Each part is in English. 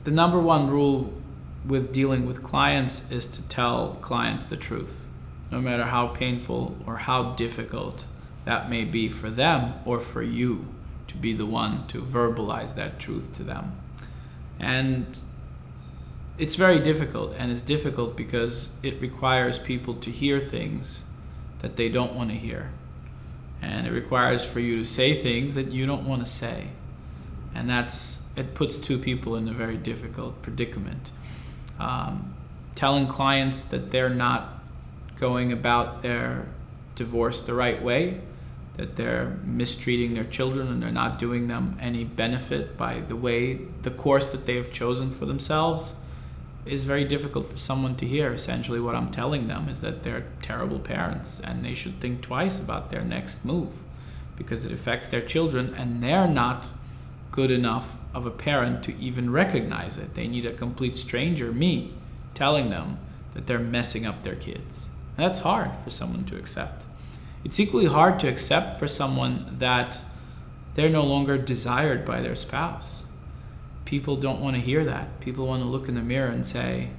the number one rule with dealing with clients is to tell clients the truth, no matter how painful or how difficult that may be for them or for you to be the one to verbalize that truth to them. And it's very difficult, and it's difficult because it requires people to hear things that they don't want to hear. And it requires for you to say things that you don't want to say. And it puts two people in a very difficult predicament. Telling clients that they're not going about their divorce the right way, that they're mistreating their children and they're not doing them any benefit by the course that they have chosen for themselves, is very difficult for someone to hear. Essentially what I'm telling them is that they're terrible parents and they should think twice about their next move because it affects their children, and they're not good enough of a parent to even recognize it. They need a complete stranger, me, telling them that they're messing up their kids. And that's hard for someone to accept. It's equally hard to accept for someone that they're no longer desired by their spouse. People don't want to hear that. People want to look in the mirror and say,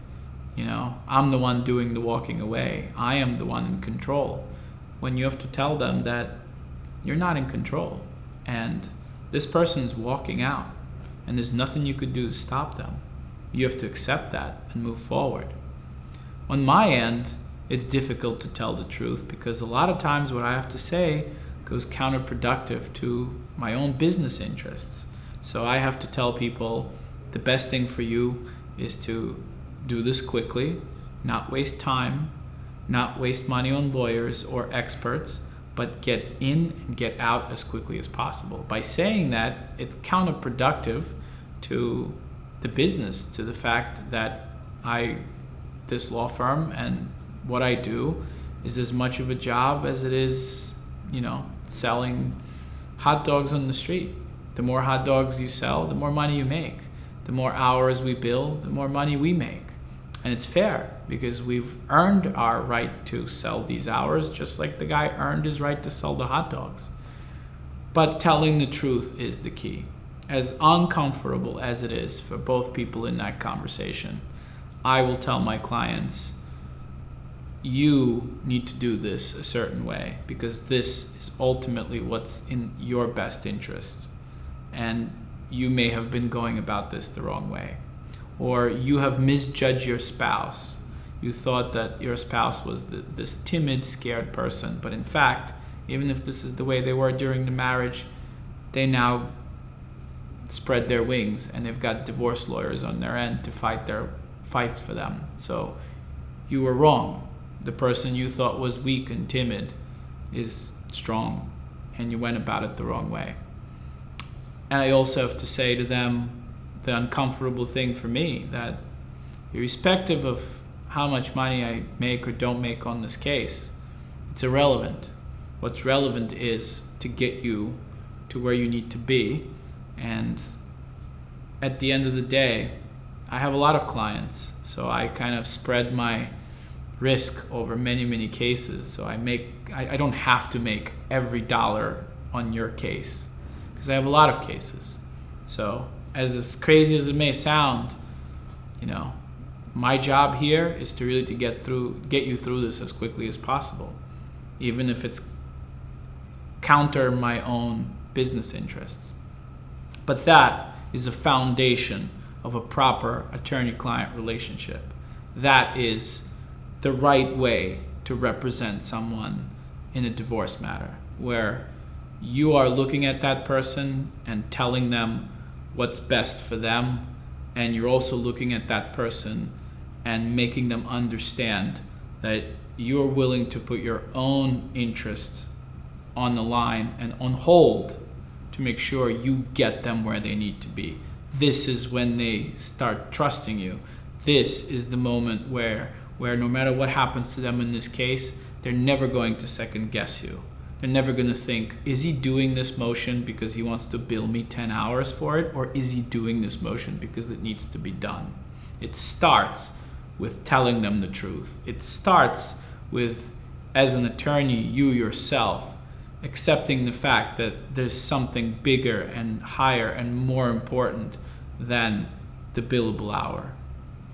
I'm the one doing the walking away. I am the one in control. When you have to tell them that you're not in control and this person's walking out and there's nothing you could do to stop them. You have to accept that and move forward. On my end, it's difficult to tell the truth because a lot of times what I have to say goes counterproductive to my own business interests. So I have to tell people the best thing for you is to do this quickly, not waste time, not waste money on lawyers or experts, but get in and get out as quickly as possible. By saying that, it's counterproductive to the business, to the fact that this law firm and what I do is as much of a job as it is, selling hot dogs on the street. The more hot dogs you sell, the more money you make. The more hours we bill, the more money we make. And it's fair because we've earned our right to sell these hours just like the guy earned his right to sell the hot dogs. But telling the truth is the key. As uncomfortable as it is for both people in that conversation, I will tell my clients, you need to do this a certain way because this is ultimately what's in your best interest. And you may have been going about this the wrong way. Or you have misjudged your spouse. You thought that your spouse was this timid, scared person. But in fact, even if this is the way they were during the marriage, they now spread their wings and they've got divorce lawyers on their end to fight their fights for them. So you were wrong. The person you thought was weak and timid is strong, and you went about it the wrong way. And I also have to say to them the uncomfortable thing for me, that irrespective of how much money I make or don't make on this case, it's irrelevant. What's relevant is to get you to where you need to be. And at the end of the day, I have a lot of clients, so I kind of spread my risk over many, many cases. So I don't have to make every dollar on your case because I have a lot of cases. So as crazy as it may sound, my job here is to really get you through this as quickly as possible, even if it's counter my own business interests. But that is a foundation of a proper attorney-client relationship. That is the right way to represent someone in a divorce matter, where you are looking at that person and telling them what's best for them, and you're also looking at that person and making them understand that you're willing to put your own interests on the line and on hold to make sure you get them where they need to be. This is when they start trusting you. This is the moment where no matter what happens to them in this case, they're never going to second guess you. They're never going to think, is he doing this motion because he wants to bill me 10 hours for it, or is he doing this motion because it needs to be done? It starts with telling them the truth. It starts with, as an attorney, you yourself accepting the fact that there's something bigger and higher and more important than the billable hour.